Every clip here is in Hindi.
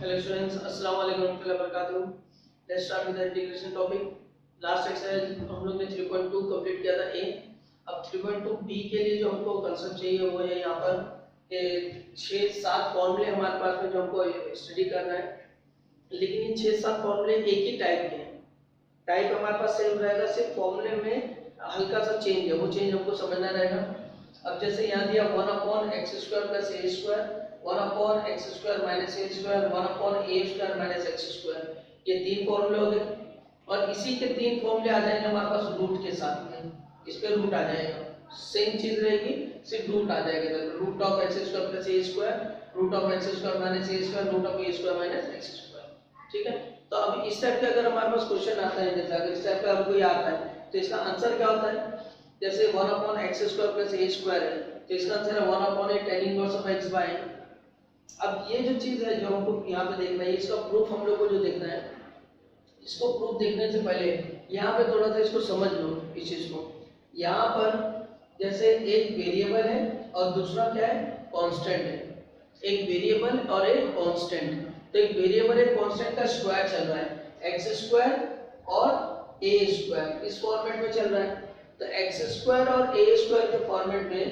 Hello students, अस्सलाम वालेकुम warahmatullahi wabarakatuh. Let's start with the integration topic. Last exercise हम लोग ने 3.2 कंप्लीट किया था ए. अब 3.2 बी के लिए जो हमको कंसेप्ट चाहिए वो है यहाँ पर कि 6-7 फॉर्मूले हमारे पास में जो हमको स्टडी करना है, लेकिन इन 6-7 फॉर्मूले एक ही टाइप के हैं. टाइप हमारे पास सेम रहेगा, सिर्फ फॉर्मूले में हल्का सा चेंज है, वो चेंज हमको समझना रहेगा. अब जैसे यहाँ दिया 1/x² + a², 1/x² - a², 1/a² - x². ये तीन फॉर्मूले हो गए और इसी के तीन फॉर्मूले आ जाएंगे हमारे पास रूट के साथ में. इस पे रूट आ जाएगा, सेम चीज रहेगी, सिर्फ रूट आ जाएगा. √(x² + a²), √(x² - a²), √(a² - x². ठीक है. तो अब इस टाइप के अगर हमारे पास क्वेश्चन आता है, जैसे अगर इस टाइप का आपको याद आता है तो इसका आंसर क्या होता है. जैसे 1/x² + a² है तो इसका आंसर है 1/a tan 1/x/n. अब ये जो चीज है जो हमको यहाँ पे देखना है, इसका प्रूफ हम लोग को जो देखना है, इसको प्रूफ देखने से पहले यहाँ पे थोड़ा सा इसको समझ लो इस चीज को. यहाँ पर जैसे एक वेरिएबल है और दूसरा क्या है, कांस्टेंट है. एक वेरिएबल और एक कांस्टेंट. तो एक वेरिएबल एक कांस्टेंट का स्क्वायर चल रहा है, x² और a², इस फॉर्मेट में चल रहा है. तो x² और a² के फॉर्मेट में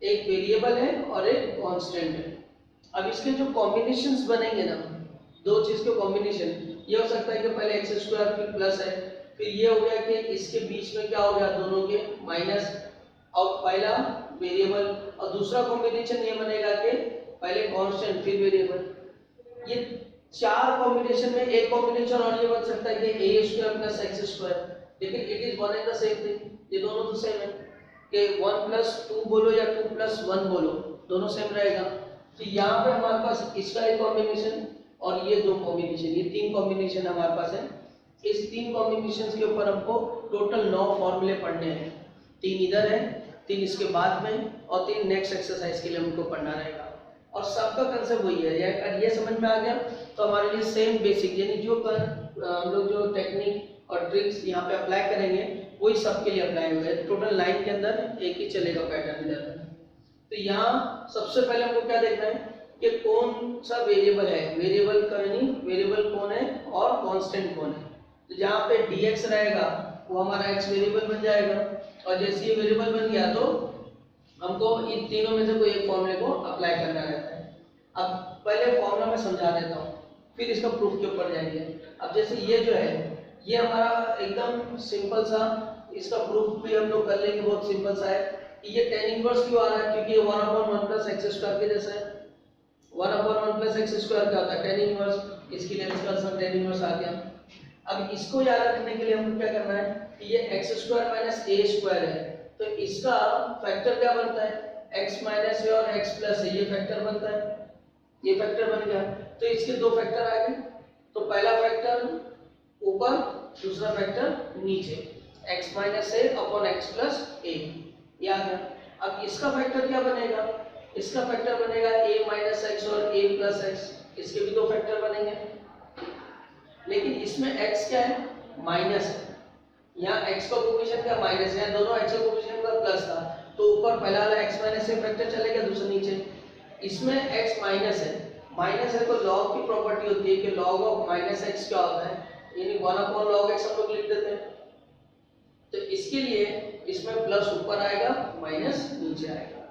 एक वेरिएबल है और एक कांस्टेंट है. अब इसके जो कॉम्बिनेशंस बनेंगे ना, दो चीज के कॉम्बिनेशन, ये हो सकता है कि पहले x² फिर प्लस है, फिर ये हो गया कि इसके बीच में क्या हो गया, दोनों के माइनस, और पहला वेरिएबल, और दूसरा कॉम्बिनेशन ये बनेगा कि पहले कांस्टेंट फिर वेरिएबल. ये चार कॉम्बिनेशन में एक कॉम्बिनेशन और ये बन सकता है कि a² + x², लेकिन it is one and the same thing. ये दोनों तो सेम है कि 1 + 2 बोलो या 2 + 1 बोलो, दोनों सेम रहेगा. तो यहाँ पे हमारे पास इसका एक कॉम्बिनेशन और ये दो कॉम्बिनेशन, ये तीन कॉम्बिनेशन हमारे पास है. इस तीन कॉम्बिनेशंस के ऊपर हमको टोटल 9 फॉर्मूले पढ़ने हैं. 3 इधर है, 3 इसके बाद में और 3 नेक्स्ट एक्सरसाइज के लिए हमको पढ़ना रहेगा. और सबका कंसेप्ट वही है. अगर ये समझ में आ गया तो हमारे लिए सेम बेसिक, यानी जो हम लोग जो टेक्निक और ट्रिक्स यहाँ पे अप्लाई करेंगे वही सबके लिए अप्लाई हुए हैं. टोटल लाइन के अंदर एक ही चलेगा पैटर्न इधर. तो यहाँ सबसे पहले हमको क्या देखना है कि कौन सा वेरिएबल है, वेरिएबल का यानी वेरिएबल कौन है और कांस्टेंट कौन है. तो जहाँ पे dx रहेगा वो हमारा x वेरिएबल बन जाएगा, और जैसे ये वेरिएबल बन गया तो हमको इन तीनों में से कोई एक फॉर्मूले को अप्लाई करना रहता है. अब पहले फॉर्मूला मैं समझा देता हूँ, फिर इसका प्रूफ के ऊपर जाएंगे. अब जैसे ये जो है ये हमारा एकदम सिंपल सा, इसका प्रूफ भी हम लोग कर लेंगे, बहुत सिंपल सा है. ये tan 1 क्यों आ रहा है, क्योंकि ये 1/1 + x² के जैसा है. 1/1 + x² क्या होता है, tan 1. इसके लिए इसका आंसर tan 1 आ गया. अब इसको याद रखने के लिए हमको क्या करना है कि ये x² - a² है, तो इसका फैक्टर क्या बनता है, x - a और x + a, ये फैक्टर बनता है. ये फैक्टर बन गया तो इसके दो फैक्टर आ गए. तो पहला फैक्टर ऊपर, दूसरा फैक्टर नीचे, x - a/x + a, ये आ गया. अब इसका फैक्टर क्या बनेगा, इसका फैक्टर बनेगा a - x और a + x, इसके भी दो फैक्टर बनेंगे. लेकिन इसमें x क्या है, माइनस है. यहाँ x का कोएफिशिएंट क्या, माइनस है. दोनों x का कोएफिशिएंट का प्लस था, तो ऊपर पहला वाला x - a फैक्टर चलेगा, दूसरा नीचे. इसमें x माइनस है, माइनस है तो लॉग की प्रॉपर्टी होती है कि log of -x क्या होता है, यानी 1/log x हम लोग लिख देते हैं. तो इसके लिए इसमें प्लस ऊपर आएगा, माइनस नीचे आएगा.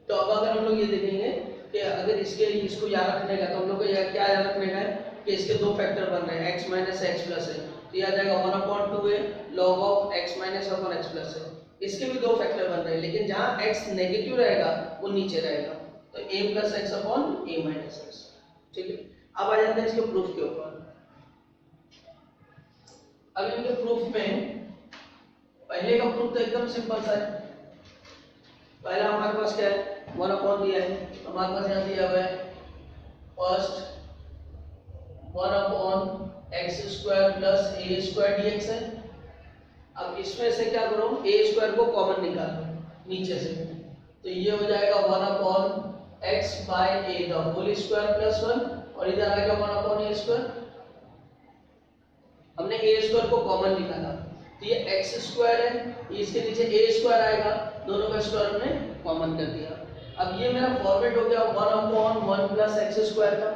तो अब अगर हम लोग ये देखेंगे कि अगर इसके लिए इसको याद रखने का, तो हम लोग को क्या याद रखने का है कि इसके दो फैक्टर बन रहे हैं, x - x + है, तो ये आ जाएगा 1/2a log of x - x + है. इसके भी दो फैक्टर बन रहे हैं, लेकिन जहां x नेगेटिव रहेगा वो नीचे रहेगा, तो a + x/a - x. ठीक है. अब आ जाते हैं इसके प्रूफ के ऊपर. अब इनके प्रूफ में पहले का प्रूफ तो एकदम सिंपल सा है. पहला हमारे पास क्या है, 1 दिया है, हमारे पास यहाँ दिया हुआ है फर्स्ट 1/x² + a² dx है. अब इसमें से क्या करो, a² को कॉमन निकालो नीचे से, तो ये हो जाएगा 1/x/a द होल स्क्वायर + 1, और इधर आ गया 1/a². हमने a² को कॉमन निकाला, तो ये x² है, इसके नीचे a² आएगा, दोनों का स्क्वायर हमने कॉमन कर दिया. अब ये मेरा फॉर्मेट हो गया 1/1 + x² का.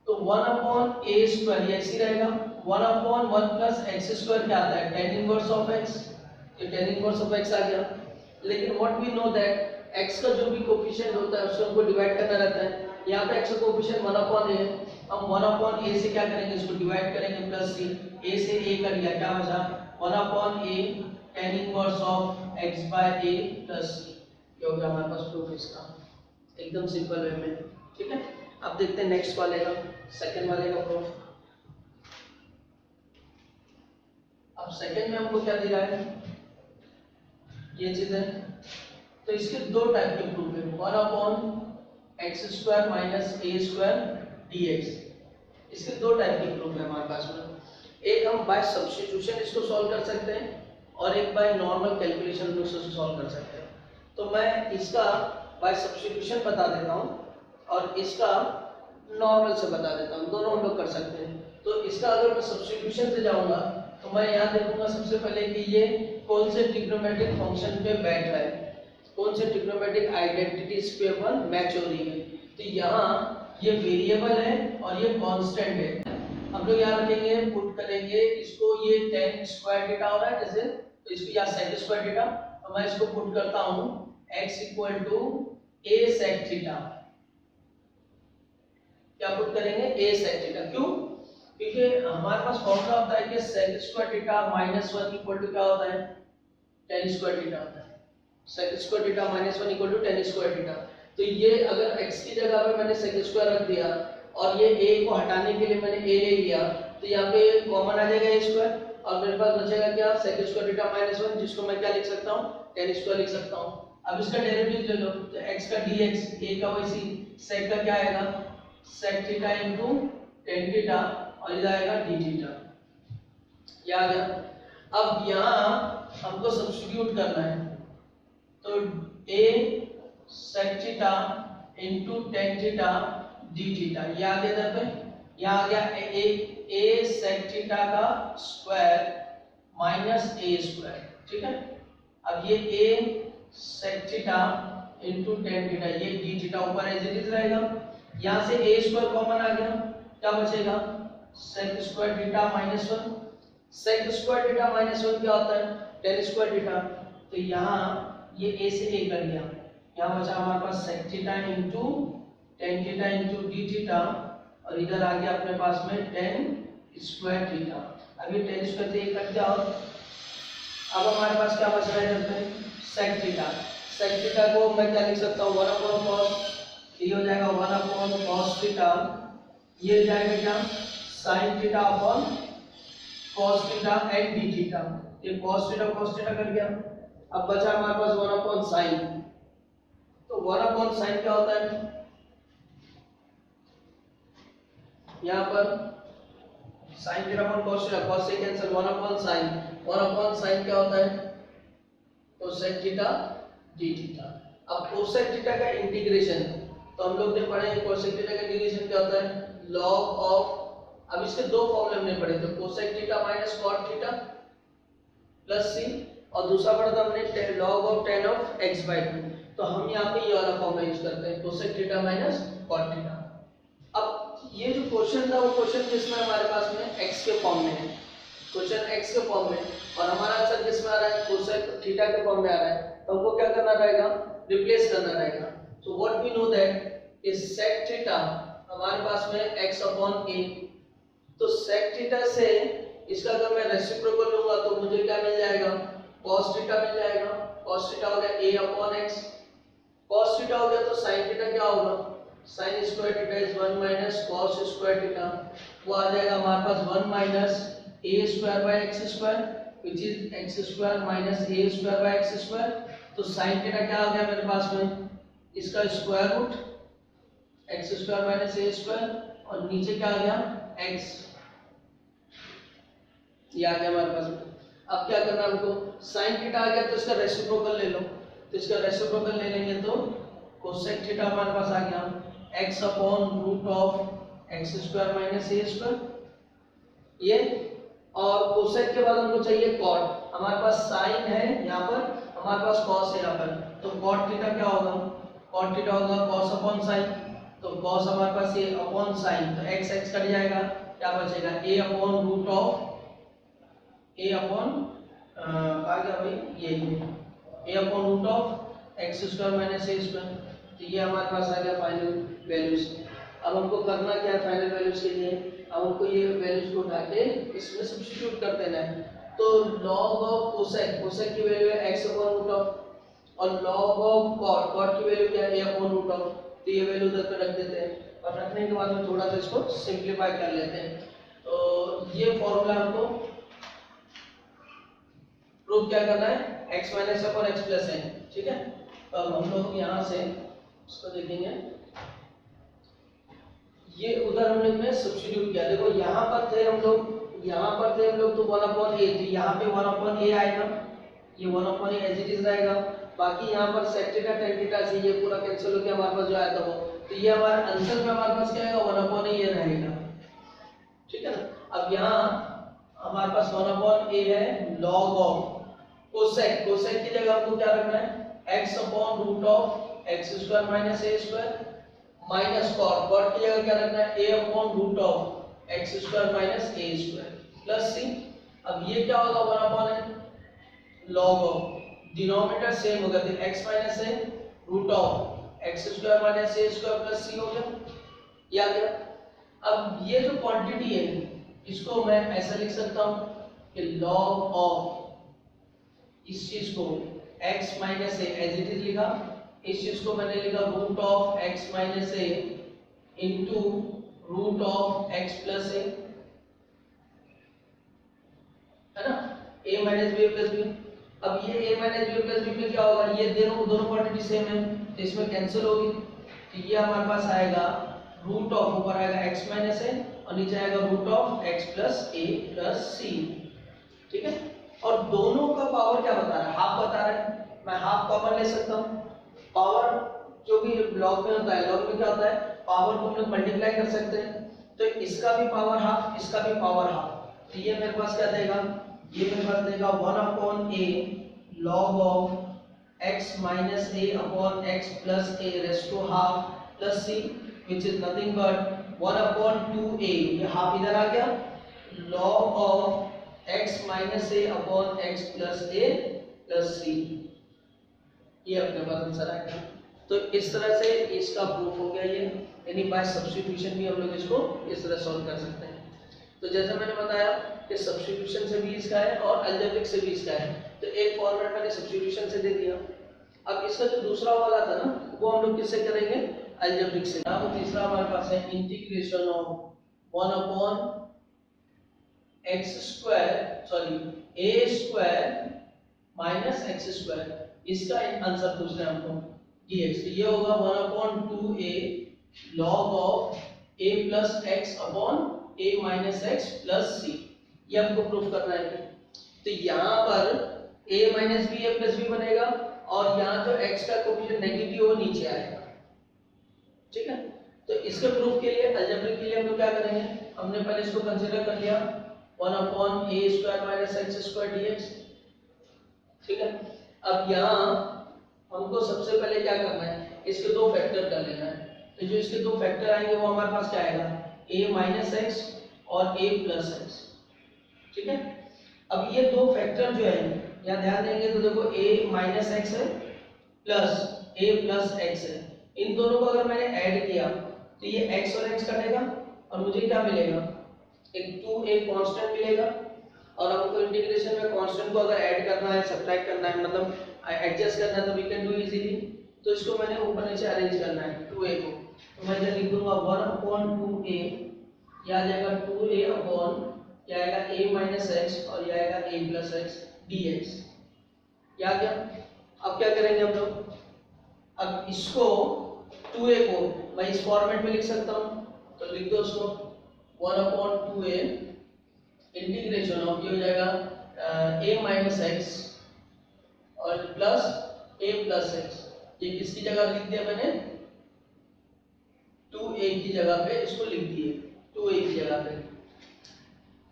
तो 1/a² ये ऐसे रहेगा, 1/1 प्लस एक्स स्क्वायर क्या आता है, tan इनवर्स ऑफ x, ये tan इनवर्स ऑफ x आ गया। लेकिन what we know that x का जो भी कोफिशिएंट होता है उसको हमको डिवाइड करना रहता है। यहाँ पे x का कोफिशिएंट 1/a है, हम 1/a से क्या करेंगे, इसको डिवाइड करेंगे प्लस c, a से a कर लिया, क्या बचा 1/a tan inverse of x by a plus c। ये हो गया हमारे पास प्रूफ इसका, एकदम सिंपल वे में। ठीक है, अब देखते हैं नेक्स्ट वाले का, सेकंड वाले का प्रूफ। अब सेकंड में हमको क्या दे रहा है, ये चीज है। तो इसके दो टाइप के प्रूफ है, 1/x² माइनस a² dx। इसके दो टाइप के प्रूफ है हमारे पास में, एक हम बाय सब्स्टिट्यूशन इसको सॉल्व कर सकते हैं और एक बाय नॉर्मल कैलकुलेशन में इसको सॉल्व कर सकते हैं। तो मैं इसका बाय सब्स्टिट्यूशन बता देता हूँ और इसका नॉर्मल से बता देता हूँ, दोनों हम लोग कर सकते हैं। तो इसका अगर मैं सब्स्टिट्यूशन से जाऊंगा तो मैं यहाँ देखूंगा सबसे पहले कि ये कौन से ट्रिग्नोमेट्रिक फंक्शन पे बैठ रहा है, कौन से ट्रिग्नोमेट्रिक आइडेंटिटीज पे वन मैच हो रही है। तो यहाँ ये वेरिएबल है और ये कांस्टेंट है, हम लोग यहाँ रखेंगे, पुट करेंगे इसको, ये tan स्क्वायर थीटा हो रहा है जैसे, तो इसको यहाँ sec स्क्वायर थीटा, तो मैं इसको पुट करता हूँ x equal to a sec theta. क्या पुट करेंगे, a sec थीटा, क्यों, क्योंकि हमारे पास फॉर्मूला होता है कि sec square theta minus 1 equal to क्या होता है, tan स्क्वायर थीटा होता है। sec square theta minus 1 equal to tan square theta. तो ये अगर x की जगह पे मैंने sec स्क्वायर रख दिया और ये a को हटाने के लिए मैंने a ले लिया, तो यहाँ पे कॉमन आ जाएगा a स्क्वायर और मेरे पास बचेगा क्या, sec स्क्वायर थीटा माइनस 1, जिसको मैं क्या लिख सकता हूँ, tan स्क्वायर लिख सकता हूँ। अब इसका डेरिवेटिव ले लो, तो x का dx, a का वैसी, sec का क्या आएगा, sec theta into tan theta और इधर आएगा d थीटा, ये आ गया। अब यहाँ हमको सब्स्टिट्यूट करना है, तो a sec theta into tan theta d theta, ये आ गया इधर पे, यहाँ आ गया a sec थीटा का स्क्वायर माइनस a स्क्वायर। ठीक है, अब ये a sec theta into tan theta, ये d थीटा ऊपर एज इट इज रहेगा, यहाँ से a स्क्वायर कॉमन आ गया, क्या बचेगा, sec square theta minus 1। sec square theta minus 1 क्या होता है, tan स्क्वायर थीटा। तो यहाँ ये a से a कर लिया, यहाँ बचा हमारे पास sec theta into tan theta into d theta और इधर आ गया अपने पास में tan स्क्वायर थीटा। अब ये tan स्क्वायर से a कट गया और अब हमारे पास क्या बच रहा है इधर पे, sec थीटा। sec थीटा को मैं क्या लिख सकता हूँ, 1/cos, ये हो जाएगा 1/cos थीटा, ये हो जाएगा क्या, sin theta upon cos theta and d theta, ये cos थीटा कर गया। अब बचा हमारे पास 1/sin, तो 1/sin क्या होता है, यहाँ पर sin theta upon cos theta, cos से कैंसिल, 1/sin क्या होता है, cosec थीटा d थीटा। अब cosec थीटा का इंटीग्रेशन तो हम लोग ने पढ़े, cosec थीटा का इंटीग्रेशन क्या होता है, log ऑफ, अब इसके दो फॉर्मूले हमने पढ़े थे, cosec theta minus cot theta plus c, और दूसरा पढ़ा था हमने log of tan of x by 2। तो हम यहाँ पे ये वाला फॉर्मूला यूज करते हैं, cosec theta minus cot theta. अब ये जो क्वेश्चन था वो क्वेश्चन जिसमें हमारे पास में x के फॉर्म में है, क्वेश्चन x के फॉर्म में, और हमारा आंसर किसमें आ रहा है, cosec थीटा के फॉर्म में आ रहा है, तो हमको क्या करना रहेगा, रिप्लेस करना रहेगा। So what we know that is sec theta हमारे पास में x अपॉन a, तो sec थीटा से इसका अगर मैं रेसिप्रोकल लूंगा तो मुझे क्या मिल जाएगा, cos थीटा मिल जाएगा, cos थीटा हो गया a upon x, cos theta हो गया तो sin थीटा क्या होगा, sin square theta is 1 minus cos square theta, वो आ जाएगा हमारे पास 1 minus a square by x square which is x square minus a square by x square. तो sin थीटा क्या आ गया मेरे पास में, इसका square root x square minus a square और नीचे क्या आ गया x, ये आ गया हमारे पास में। अब क्या करना है हमको, sin थीटा आ गया तो इसका रेसिप्रोकल ले लो, तो इसका रेसिप्रोकल ले लेंगे तो cosec थीटा हमारे पास आ गया x upon root of x square minus a square, ये, और cosec के बाद हमको चाहिए cot, हमारे पास sin है यहाँ पर, हमारे पास cos है यहाँ पर, तो cot थीटा क्या होगा, cot थीटा होगा cos अपॉन sin, तो cos हमारे पास ये अपॉन साइन, तो x x कट जाएगा, क्या बचेगा a upon root of a upon आ गया भाई ये a upon root of x square minus a square. तो ये हमारे पास आ गया फाइनल वैल्यूज। अब हमको करना क्या है फाइनल वैल्यूज के लिए, अब हमको ये वैल्यूज को उठा के इसमें सब्स्टिट्यूट कर देना है। तो log ऑफ कोसेक, कोसेक की वैल्यू है x अपॉन रूट ऑफ, और log ऑफ कॉट, कॉट की वैल्यू क्या है a अपॉन रूट ऑफ। तो ये वैल्यू उधर पे रख देते हैं और रखने के बाद में थोड़ा सा इसको सिंपलीफाई कर लेते हैं। तो ये फॉर्मूला हमको प्रूव क्या करना है, x minus upon x plus n, ठीक है। तो अब हम लोग यहाँ से इसको देखेंगे, ये उधर हम लोग ने सब्स्टिट्यूट किया। देखो यहाँ पर थे हम लोग, तो 1 अपॉन a, तो यहाँ पे 1 अपॉन a आएगा, ये 1 upon a as it is रहेगा। बाकी यहाँ पर sec थीटा tan थीटा से ये पूरा कैंसिल हो गया, हमारे पास जो आया था वो, तो ये हमारा आंसर में हमारे पास क्या आएगा 1 अपॉन a ये रहेगा, ठीक है ना। अब यहाँ हमारे पास 1 अपॉन a है log ऑफ कोसेक, कोसेक की जगह हमको क्या रखना है x upon root of x square minus a square minus cot, cot की जगह क्या रखना है a upon root of x square minus a square plus c। अब ये क्या होगा 1 upon n log of, denominator same होगा तो x minus a root of x square minus a square plus c हो गया, ये आ गया। अब ये जो क्वांटिटी है इसको मैं ऐसा लिख सकता हूँ कि log ऑफ इस चीज को x minus a as it is लिखा, इस चीज को मैंने लिखा root of x minus a into root of x plus a, है ना, a minus b plus b। अब ये a minus b plus b में क्या होगा, ये दोनों क्वांटिटी सेम है तो इसमें कैंसिल होगी, तो ये हमारे पास आएगा रूट ऑफ, ऊपर आएगा x माइनस a और नीचे आएगा root of x plus a plus c, ठीक है। और दोनों का पावर क्या बता रहा है, हाफ बता रहा है, मैं हाफ कॉमन ले सकता हूँ। पावर जो भी लॉग में होता है, लॉग में क्या होता है पावर को हम लोग मल्टीप्लाई कर सकते हैं, तो इसका भी पावर हाफ, इसका भी पावर हाफ, तो ये मेरे पास क्या देगा, ये मेरे पास देगा 1 upon a log of x minus a upon x plus a raised to half plus c which is nothing but 1 upon 2a, ये हाफ इधर आ गया, log of x minus a upon x plus a plus c, ये अपने पास आंसर आएगा। तो इस तरह से इसका प्रूफ हो गया ये, यानी बाय सब्स्टिट्यूशन भी हम लोग इसको इस तरह सॉल्व कर सकते हैं। तो जैसे मैंने बताया कि सब्स्टिट्यूशन से भी इसका है और अलजेब्रिक से भी इसका है, तो एक फॉर्मेट मैंने सब्स्टिट्यूशन से दे दिया। अब इसका जो दूसरा वाला था ना वो हम लोग किससे करेंगे, अलजेब्रिक से। अब तीसरा हमारे पास है integration of 1 upon x square sorry a square minus x square, इसका आंसर पूछ रहे हैं हमको dx। तो ये होगा 1 upon 2a log of a plus x upon a minus x plus c, ये हमको प्रूफ करना है। तो यहाँ पर a minus b a plus b बनेगा और यहाँ जो x का कोएफिशिएंट नेगेटिव वो नीचे आएगा, ठीक है। तो इसके प्रूफ के लिए अलजेब्रिक के लिए हम लोग क्या करेंगे, हमने पहले इसको कंसीडर कर लिया 1 upon a square minus x square dx, ठीक है। अब यहाँ हमको सबसे पहले क्या करना है, इसके दो फैक्टर कर लेना है। तो जो इसके दो फैक्टर आएंगे वो हमारे पास क्या आएगा, a माइनस एक्स और a प्लस एक्स, ठीक है। अब ये दो फैक्टर जो है यहाँ ध्यान देंगे तो देखो a माइनस एक्स है प्लस a प्लस एक्स है, इन दोनों को अगर मैंने ऐड किया तो ये x और x कटेगा और मुझे क्या मिलेगा, एक 2 एक कांस्टेंट मिलेगा। और हमको इंटीग्रेशन में कांस्टेंट को अगर ऐड करना है, सब्ट्रैक्ट करना है, मतलब एडजस्ट करना है तो वी कैन डू इजीली। तो इसको मैंने ऊपर नीचे अरेंज करना है 2a को, तो मैं इधर लिख दूंगा 1 अपॉन 2a, यह आ जाएगा 2a अपॉन क्या आएगा a माइनस एक्स और यह आएगा a प्लस एक्स dx, क्या क्या। अब क्या करेंगे हम लोग, अब इसको 2a को मैं इस फॉर्मेट में लिख सकता हूँ, तो लिख दो उसको 1 अपॉन 2a इंटीग्रेशन ऑफ ये हो जाएगा a माइनस एक्स और प्लस a प्लस एक्स, ये किसकी जगह लिख दिया मैंने, 2a की जगह पे इसको लिख दिए, 2a की जगह पे।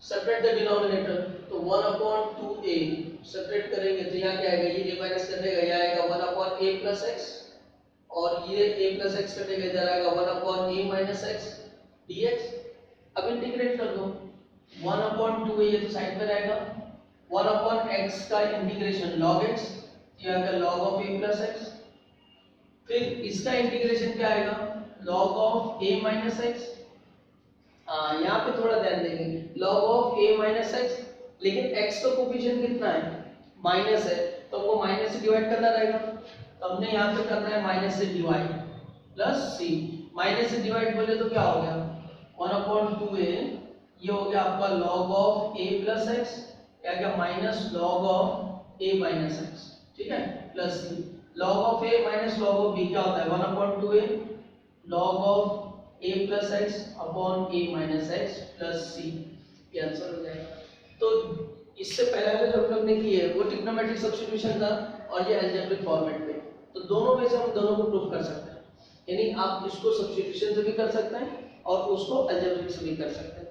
सेपरेट द डिनोमिनेटर, तो 1 अपॉन 2a सेपरेट करेंगे तो यहाँ क्या आएगा, ये a माइनस कर देगा, यहाँ आएगा 1 अपॉन a प्लस एक्स और ये a प्लस एक्स कटेगा, इधर आएगा 1 upon a minus x dx। अब इंटीग्रेट कर दो, 1 अपॉन 2a ये तो साइड पे रहेगा, 1 अपॉन x का इंटीग्रेशन log x, ये आएगा log of a plus x. फिर इसका इंटीग्रेशन क्या आएगा, log of a minus x. यहाँ पे थोड़ा ध्यान देंगे, log of a minus x, लेकिन x का कोफिशिएंट कितना है, माइनस है, तो हमको माइनस से डिवाइड करना रहेगा, तो हमने यहाँ पे करना है माइनस से डिवाइड प्लस c। माइनस से डिवाइड बोले तो क्या हो गया, 1 अपॉन 2a, ये हो गया आपका log of a plus x, क्या क्या minus log of a minus x, ठीक है, plus c। log of a minus log of b क्या होता है, 1 upon 2a log of a plus x upon a minus x plus c, ये आंसर हो जाएगा। तो इससे पहले जो हम लोग ने की है वो ट्रिग्नोमेट्रिक सब्स्टिट्यूशन था और ये अलजेब्रिक फॉर्मेट में, तो दोनों में से हम दोनों को प्रूव कर सकते हैं, यानी आप इसको सब्स्टिट्यूशन से भी कर सकते हैं और उसको अलजेब्रिक से भी कर सकते हैं।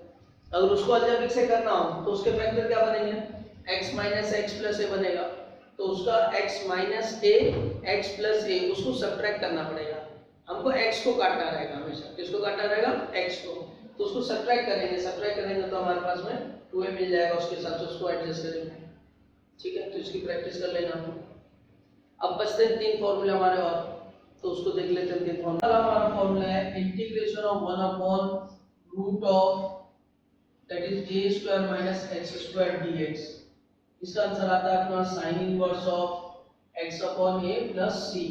अगर उसको अलजेब्रिक से करना हो तो उसके फैक्टर क्या बनेंगे, x माइनस एक्स प्लस ए बनेगा, तो उसका x माइनस ए एक्स प्लस ए उसको सब्ट्रैक्ट करना पड़ेगा, हमको x को काटना रहेगा, हमेशा किसको काटना रहेगा, x को, तो उसको सब्ट्रैक्ट करेंगे तो हमारे पास में 2a मिल जाएगा, उसके हिसाब से उसको एडजस्ट करेंगे, ठीक है। तो इसकी प्रैक्टिस कर लेना। अब बचते हैं 3 फॉर्मूले हमारे और, तो उसको देख लेते हैं। 3 फॉर्मूला हमारा फॉर्मूला है integration of 1 upon root of that is a square minus x square dx। इसका आंसर आता है अपना sin inverse of x upon a plus c।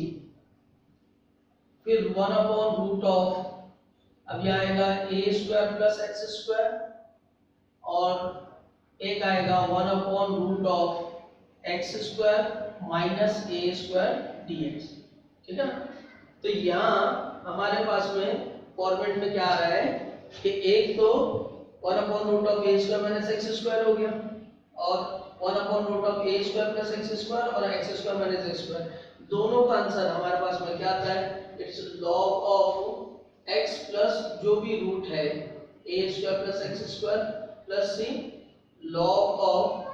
फिर 1 अपॉन रूट ऑफ, अब यह आएगा a square plus x square, और एक आएगा 1 upon root of x square minus a square dx, ठीक है। तो यहाँ हमारे पास में फॉर्मेट में क्या आ रहा है कि एक तो 1 upon root of a square minus x square हो गया, और 1 upon root of a square plus x square और x square minus x square, दोनों का आंसर हमारे पास में क्या आता है, it's log of x plus जो भी रूट है a square plus x square plus c, log of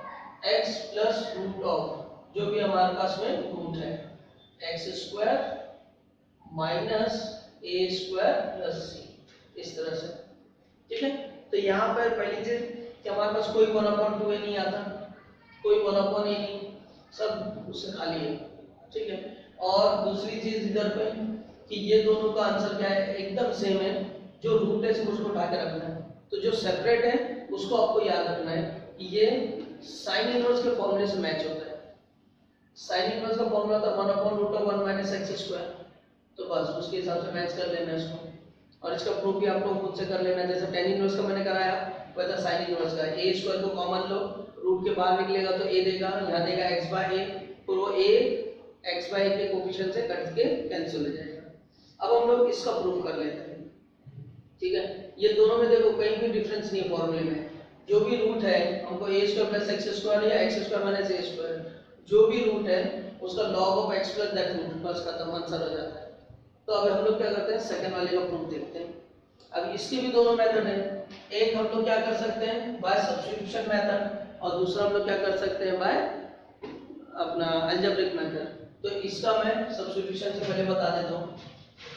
x plus root of जो भी हमारे पास में रूट है x square minus a square plus c, इस तरह से, ठीक है। तो यहाँ पर पहली चीज कि हमारे पास कोई 1 अपॉन 2a नहीं आता, कोई 1 अपॉन a नहीं, सब उससे खाली है, ठीक है। और दूसरी चीज इधर पे कि ये दोनों का आंसर क्या है, एकदम सेम है, जो रूट है उसको उठा के रखना है, तो जो सेपरेट है उसको आपको याद रखना है कि ये साइन इनवर्स के फॉर्मूले से मैच होता है। साइन इनवर्स का फॉर्मूला था 1 upon root of 1 minus x square, तो बस उसके हिसाब से मैच कर लेना इसको, और इसका प्रूफ भी आप लोग खुद से कर लेना, जैसे tan इनवर्स का मैंने कराया वैसा साइन इनवर्स का। a स्क्वायर को कॉमन लो, रूट के बाहर निकलेगा तो a देगा, यहाँ देगा x बाय a, और वो a x बाय a के कोफिशिएंट से कट के कैंसिल हो जाएगा। अब हम लोग इसका प्रूफ कर लेते हैं, ठीक है। ये दोनों में देखो कहीं भी डिफरेंस नहीं है फॉर्मूले में, जो भी रूट है हमको a square plus x square या x square minus a square, जो भी रूट है उसका log of x plus that root, बस खत्म, आंसर हो जाता है। तो अब हम लोग क्या करते हैं, सेकंड वाले का प्रूफ देखते हैं। अब इसके भी दोनों मेथड हैं, एक हम लोग क्या कर सकते हैं बाय सब्स्टिट्यूशन मेथड, और दूसरा हम लोग क्या कर सकते हैं बाय अपना अलजेब्रिक मेथड। तो इसका मैं सब्स्टिट्यूशन से पहले बता देता हूँ।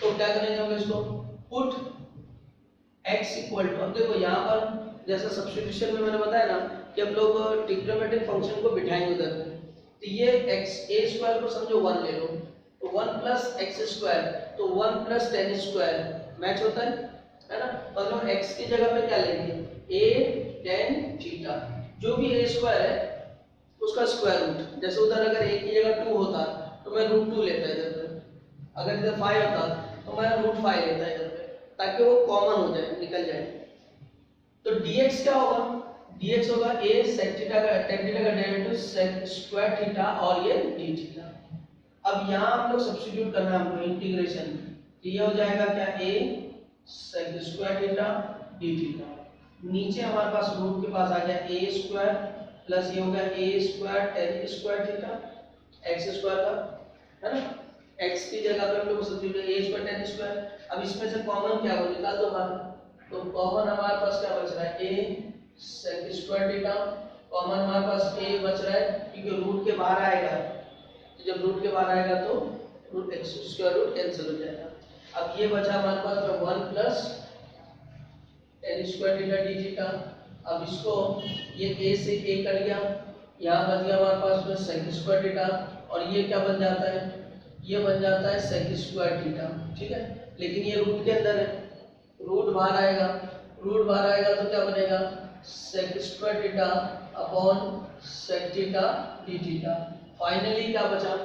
तो क्या करेंगे हम इसको, पुट x इक्वल टू, अब देखो यहाँ पर जैसे सब्स्टिट्यूशन में मैंने बताया ना कि हम लोग ट्रिग्नोमेट्रिक फंक्शन को बिठाएंगे उधर, तो ये x a स्क्वायर को समझो 1 ले लो, तो 1 प्लस एक्स स्क्वायर, तो 1 प्लस टेन स्क्वायर मैच होता है ना। मतलब x की जगह पे क्या लेंगे, a tan थीटा, जो भी a स्क्वायर है उसका स्क्वायर रूट, जैसे उधर अगर a की जगह 2 होता तो मैं रूट 2 लेता इधर पे, अगर इधर 5 होता तो मैं रूट 5 लेता इधर पे, ताकि वो कॉमन हो जाए, निकल जाए। तो dx क्या होगा, dx होगा a sec थीटा का tan थीटा का डेरिवेटिव sec स्क्वायर थीटा और ये d थीटा। अब यहाँ हम लोग सब्स्टिट्यूट करना है हमको इंटीग्रेशन, तो ये हो जाएगा क्या, a sec square theta d theta, नीचे हमारे पास रूट के पास आ गया a स्क्वायर प्लस ये हो गया a square tan square theta x square का, है ना। x की जगह पे हम लोग substitute a square tan square. अब इसमें से कॉमन क्या हो, निकाल दो बाहर, तो कॉमन हमारे पास क्या बच रहा है, a sec square theta, common हमारे पास a बच रहा है क्योंकि रूट के बाहर आएगा, तो जब रूट के बाहर आएगा तो root x square root cancel हो जाएगा। अब ये बचा हमारे पास में 1 plus tan square theta d theta. अब इसको ये a से a कट गया, यहाँ बच गया हमारे पास में सेक स्क्वायर थीटा, और ये क्या बन जाता है, ये बन जाता है सेक स्क्वायर थीटा। ठीक है, लेकिन ये रूट के अंदर है, रूट बाहर आएगा, रूट बाहर आएगा तो क्या बनेगा, sec square theta upon sec theta d theta. Finally क्या बचा,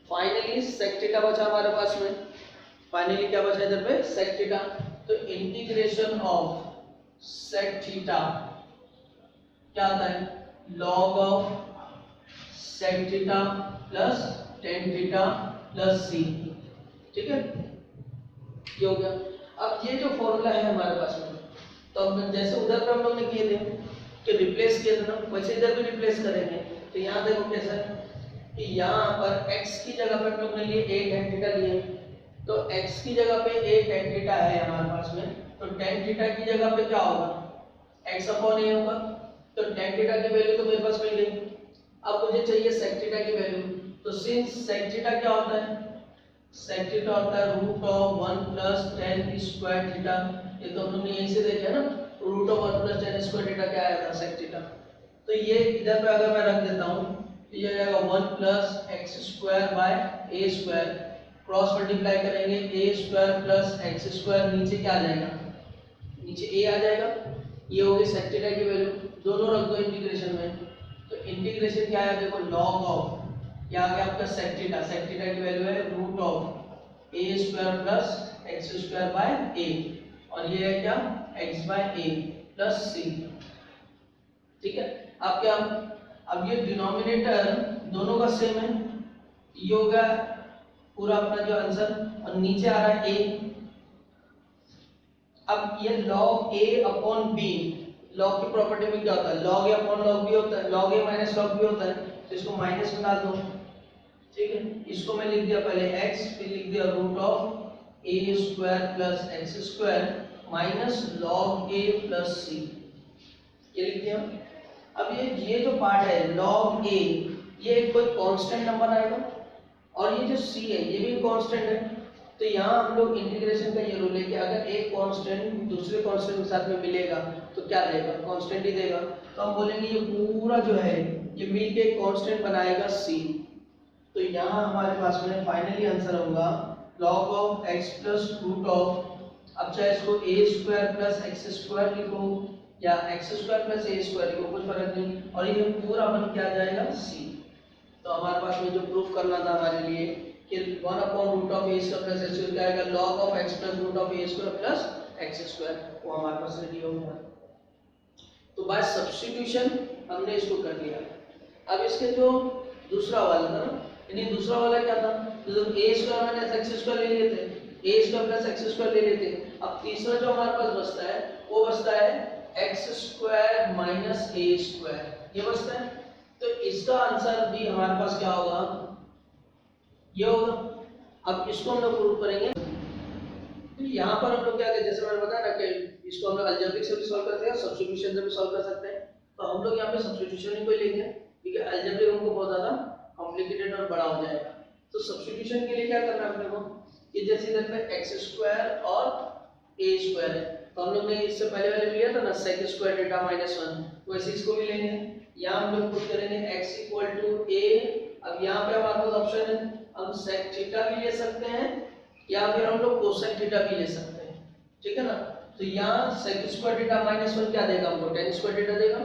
फाइनली सेक थीटा बचा हमारे पास में, फाइनली क्या बचा इधर पे, सेक थीटा। तो इंटीग्रेशन ऑफ सेक थीटा क्या आता है, log of sec theta plus tan theta plus c. ठीक है, ये हो गया। अब ये जो फॉर्मूला है हमारे पास में, तो अब जैसे उधर पे हम लोग ने किए थे कि रिप्लेस किए थे ना, वैसे इधर भी रिप्लेस करेंगे। तो यहाँ देखो कैसा है कि यहाँ पर x की जगह पे हम लोग ने लिए a tan थीटा लिए, तो x की जगह पे a tan थीटा है हमारे पास में, तो tan थीटा की जगह पे क्या होगा, x अपॉन a होगा। तो tan थीटा की वैल्यू तो मेरे पास मिल गई। अब मुझे चाहिए sec थीटा की वैल्यू, तो सिंस sec थीटा क्या होता है, sec थीटा होता है root of 1 plus tan square theta. ये तो हम लोग ने यहीं से देखा ना, root of 1 plus tan square theta क्या आया था, sec थीटा। तो ये इधर पे अगर मैं रख देता हूँ तो ये जाएगा 1 plus x square by A square, cross multiply करेंगे ए स्क्वायर प्लस एक्स स्क्वायर, नीचे क्या आ जाएगा, नीचे ए आ जाएगा। ये हो गई सेक थीटा की वैल्यू, दोनों रख दो इंटीग्रेशन में। तो इंटीग्रेशन क्या है, देखो लॉग ऑफ, क्या आ गया आपका सेक थीटा, सेक थीटा की वैल्यू है root of a square plus x square by a, और ये है क्या, x by a plus c. ठीक है, अब क्या, अब ये डिनोमिनेटर दोनों का सेम है, ये होगा पूरा अपना जो आंसर, और नीचे आ रहा है a। अब ये log a upon b, log की प्रॉपर्टी में क्या होता है, log a upon log b होता है, log a minus log b होता है, तो इसको माइनस में डाल दो। ठीक है, इसको मैं लिख दिया पहले x, फिर लिख दिया root of a square plus x square minus log a plus c, ये लिख दिया। अब ये जो पार्ट है log a, ये एक कोई कांस्टेंट नंबर आएगा, और ये जो c है ये भी कांस्टेंट है। तो यहाँ हम लोग इंटीग्रेशन का ये रूल है कि अगर एक कांस्टेंट दूसरे कांस्टेंट के साथ में मिलेगा तो क्या देगा, कांस्टेंट ही देगा। तो हम बोलेंगे ये पूरा जो है ये मिलके एक कांस्टेंट बनाएगा c। तो यहाँ हमारे पास में फाइनली आंसर होगा log of x plus root of, अब चाहे इसको a square plus x square लिखो या x square plus a square लिखो, कोई फर्क नहीं, और ये पूरा बन के आ जाएगा c। तो हमारे पास में जो प्रूफ करना था हमारे लिए कि 1 upon root of a square plus x square क्या आएगा, log of x plus root of a square plus x square, वो हमारे पास रेडी हो गया। तो बाय सब्स्टिट्यूशन हमने इसको कर लिया। अब इसके जो दूसरा वाला था ना, यानी दूसरा वाला क्या था, तो a square minus x square ले लिए थे, a square plus x square ले लेते। अब तीसरा जो हमारे पास बचता है वो बचता है x square minus a square, ये बचता है। तो इसका आंसर भी हमारे पास क्या होगा, ये होगा। अब इसको हम लोग प्रूव करेंगे। तो यहाँ पर हम लोग क्या करें, जैसे मैंने बताया ना कि इसको हम लोग अलजेब्रिक से भी सॉल्व करते हैं और सब्स्टिट्यूशन से भी सॉल्व कर सकते हैं। तो हम लोग यहाँ पे सब्स्टिट्यूशन ही कोई लेंगे, ठीक है, अलजेब्रिक हमको बहुत ज्यादा कॉम्प्लिकेटेड और बड़ा हो जाएगा। तो सब्स्टिट्यूशन के लिए क्या करना है अपने को, कि जैसे इधर पे एक्स स्क्वायर और ए स्क्वायर है, तो हम लोग ने इससे पहले वाले लिया था ना सेक स्क्वायर थीटा माइनस 1, वैसे इसको भी लेंगे। यहाँ हम लोग पुट करेंगे x इक्वल टू a। अब यहाँ पे हमारे पास ऑप्शन है, हम सेक थीटा भी ले सकते हैं या फिर हम लोग कोसेक थीटा भी ले सकते हैं, ठीक है ना। तो यहाँ सेक स्क्वायर थीटा माइनस 1 क्या देगा हमको, tan स्क्वायर थीटा देगा।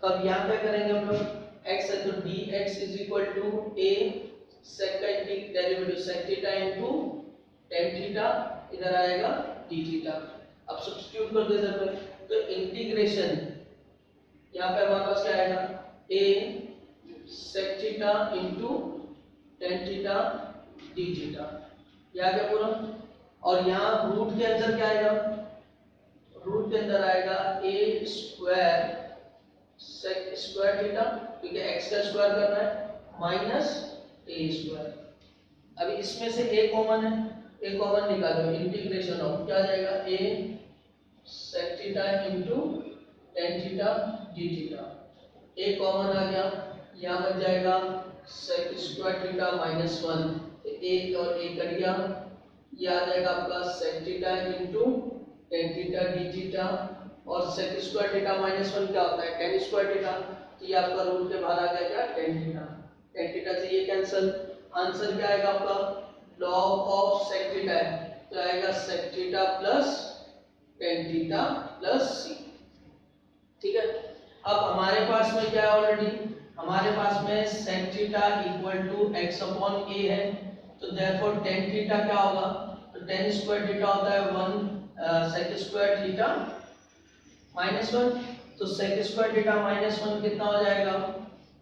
तो अब यहाँ पे करेंगे हम लोग x है तो dx is equal to a sec का derivative sec theta into tan theta, इधर आएगा d थीटा। अब सब्स्टिट्यूट कर दे इधर पे, तो इंटीग्रेशन यहाँ पे हमारे पास क्या आएगा, a sec theta into tan theta d theta, यह क्या पूरा। और यहाँ रूट के अंदर क्या आएगा, रूट के अंदर आएगा a square sec square theta, क्योंकि x का स्क्वायर करना है, माइनस a स्क्वायर। अभी इसमें से a कॉमन है, a कॉमन निकालो, इंटीग्रेशन ऑफ क्या जाएगा, a sec theta into tan theta d theta, a common आ गया, यहाँ बच जाएगा sec स्क्वायर थीटा माइनस 1 तो एक और एक कट गया, ये आ जाएगा आपका sec theta into tan theta d theta, और sec स्क्वायर थीटा माइनस 1 क्या होता है tan स्क्वायर थीटा, तो ये आपका रूट के बाहर आ गया क्या tan थीटा से ये कैंसिल। आंसर क्या आएगा आपका log ऑफ sec थीटा है तो आएगा sec theta plus tan theta plus c। ठीक है, अब हमारे पास में क्या है ऑलरेडी, हमारे पास में sec theta equal to x upon a है, तो देयरफॉर tan थीटा क्या होगा, तो tan स्क्वायर थीटा होता है 1 sec स्क्वायर थीटा माइनस 1, तो sec स्क्वायर थीटा माइनस 1 कितना हो जाएगा,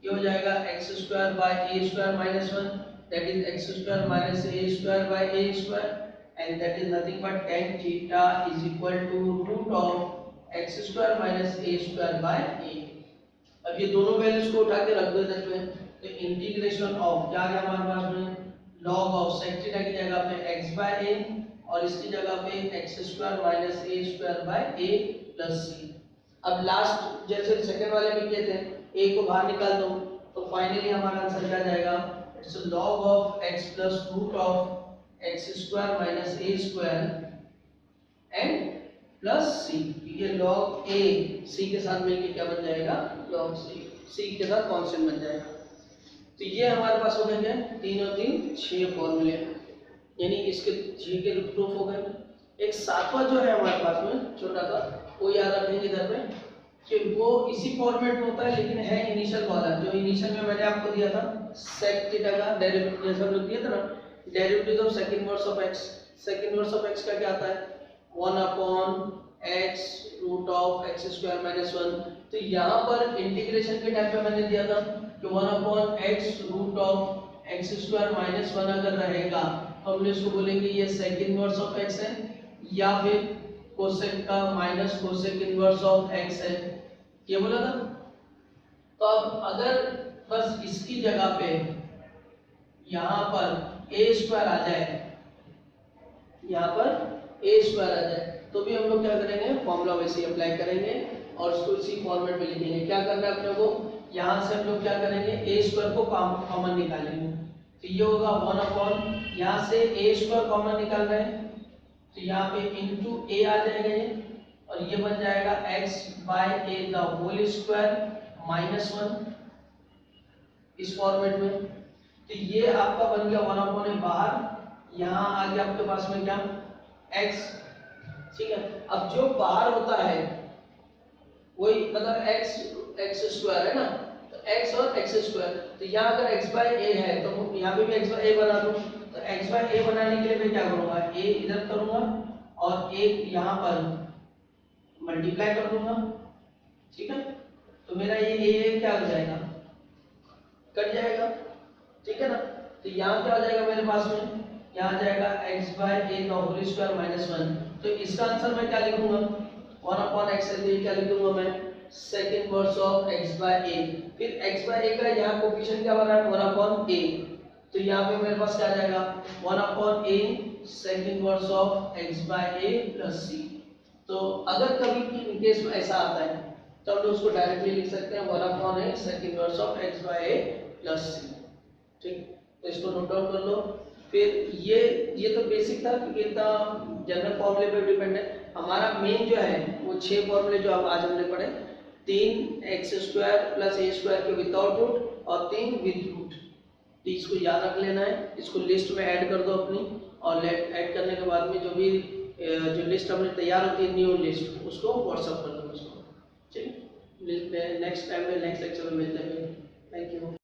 ये हो जाएगा x square by a square minus 1, that is x square minus a square by a square, and that is nothing but tan theta is equal to root of x square minus a square by a। अब ये दोनों वैल्यूज को उठा के रख दो इधर पे, तो इंटीग्रेशन ऑफ क्या आ गया हमारे पास में log ऑफ sec थीटा की जगह पे x बाय a और इसकी जगह पे x square minus a square by a plus c। अब लास्ट जैसे सेकंड वाले में किए थे a को बाहर निकाल दो, तो फाइनली हमारा आंसर क्या जाएगा, it's log of x plus root of x square minus a square and plus c। ये log a c के साथ मिलके क्या बन जाएगा log c के साथ कांस्टेंट बन जाएगा। तो ये हमारे पास हो गए क्या 3 और 3 6 फॉर्मूले, यानी इसके 6 के प्रूफ हो गए। एक सातवां जो है हमारे पास में छोटा सा, वो याद रखेंगे इधर पे कि वो इसी फॉर्मेट में होता है लेकिन है इनिशियल वाला, जो इनिशियल में मैंने आपको दिया था sec थीटा का डेरिवेटिव, जैसा हम लोग दिया था ना derivative of sec inverse of x। sec inverse of x का क्या आता है 1 upon x root of x square minus 1। तो यहाँ पर इंटीग्रेशन के टाइम पे मैंने दिया था कि 1 upon x root of x square minus 1 अगर रहेगा तो हम इसको बोलेंगे ये sec इनवर्स ऑफ x है, या फिर कोसेक का minus cosec inverse of x है, ये बोला था। तो अब अगर बस इसकी जगह पे यहाँ पर a स्क्वायर आ जाए, यहाँ पर a स्क्वायर आ जाए, तो भी हम लोग क्या करेंगे फॉर्मूला वैसे ही अप्लाई करेंगे और उसको इसी फॉर्मेट में लिखेंगे। क्या करना है अपने को, यहाँ से हम लोग क्या करेंगे a स्क्वायर को कॉमन निकालेंगे, तो ये होगा 1 अपॉन, यहाँ से a स्क्वायर कॉमन निकाल रहे हैं तो यहाँ पे इनटू a आ जाएगा ये, और ये बन जाएगा x by a the whole square minus 1 इस फॉर्मेट में। तो ये आपका बन गया 1 अपॉन a बाहर, यहाँ आ गया आपके पास में क्या x। ठीक है, अब जो बाहर होता है वही मतलब x स्क्वायर है ना, तो x और x स्क्वायर, तो यहाँ अगर x बाय a है तो यहाँ पे भी x बाय a बना दूं, तो x बाय a बनाने के लिए मैं क्या करूँगा a इधर करूँगा और एक यहाँ पर मल्टीप्लाई कर दूंगा। ठीक है, तो मेरा ये a क्या हो जाएगा कट जाएगा। ठीक है ना, तो यहाँ क्या हो जाएगा मेरे पास में, यहाँ आ जाएगा x बाय a का होल स्क्वायर माइनस 1। तो इसका आंसर मैं क्या लिखूंगा 1 अपॉन x है, तो ये क्या लिख दूंगा मैं sec inverse of x by a। फिर x बाय a का यहाँ कोफिशिएंट क्या बना है 1 अपॉन a, तो यहाँ पे मेरे पास क्या आ जाएगा 1 upon a sec inverse of x by a plus c। तो अगर कभी इन केस में ऐसा आता है तो हम लोग उसको डायरेक्टली लिख सकते हैं 1 upon a sec inverse of x by a plus c। ठीक, तो इसको नोट डाउन कर लो। फिर ये तो बेसिक था क्योंकि इतना जनरल फॉर्मूले पे डिपेंड है। हमारा मेन जो है वो 6 फॉर्मूले जो अब आज हमने पढ़े, 3 x square plus a square के विदाउट रूट और 3 विद रूट। तो इसको याद रख लेना है, इसको लिस्ट में ऐड कर दो अपनी, और ऐड करने के बाद में जो लिस्ट हमने तैयार होती है न्यू लिस्ट, उसको व्हाट्सएप कर दो उसको। ठीक, नेक्स्ट टाइम में नेक्स्ट लेक्चर में मिलते हैं। Thank you.